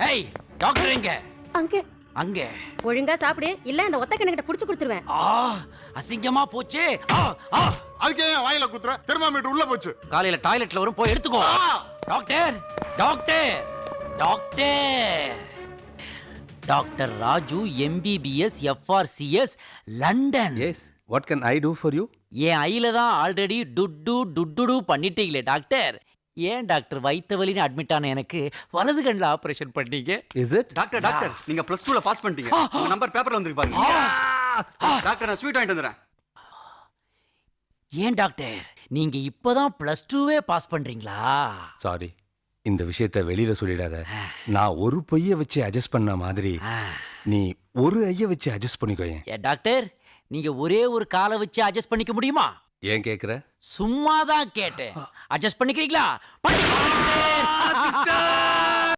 ஏய் டாக்டர் எங்க? அங்க அங்க. ஒழுங்கா சாப்பிடு, இல்ல அந்த ஒத்த கண்ணகிட்ட புடிச்சு கொடுத்துருவேன். அசிங்கமா போச்சே. அதுக்கு ஏன் வாயில குத்துற? தெர்மாமீட்டர் உள்ள போச்சு. காலையில டாய்லெட்ல வரும், போய் எடுத்துக்கோ. Doctor doctor doctor doctor Raju MBBS FRCS London. Yes, what can I do for you? என் ஐல தான் ஆல்ரெடி டுட்டு பண்ணிட்டீங்களே டாக்டர். ஏன் டாக்டர் வயித்த வலின்னு அட்மிட் ஆன எனக்கு வலது கண்ணில் ஆபரேஷன் பண்ணீங்க? Is it? டாக்டர் நீங்க +2ல பாஸ் பண்ணிட்டீங்க. உங்க நம்பர் பேப்பர்ல வந்திருக்கு பாருங்க. டாக்டர் நான் ஸ்வீட் வாங்கிட்டு வந்துறேன். ஏன் டாக்டர் நீங்க இப்பதான் +2வே பாஸ் பண்றீங்களா? Sorry, இந்த விஷயத்தை வெளியில சொல்லிடாத. நான் ஒரு பொய்ய வச்சு அட்ஜஸ்ட் பண்ண மாதிரி நீ ஒரு ஐய வச்சு அட்ஜஸ்ட் பண்ணிக்கோயேன். ஏன் டாக்டர் நீங்க ஒரே ஒரு காலை வச்சு அட்ஜஸ்ட் பண்ணிக்க முடியுமா? ஏன் கேக்குற? சும்மா தான் கேட்டேன். அட்ஜஸ்ட் பண்ணிக்கிறீங்களா?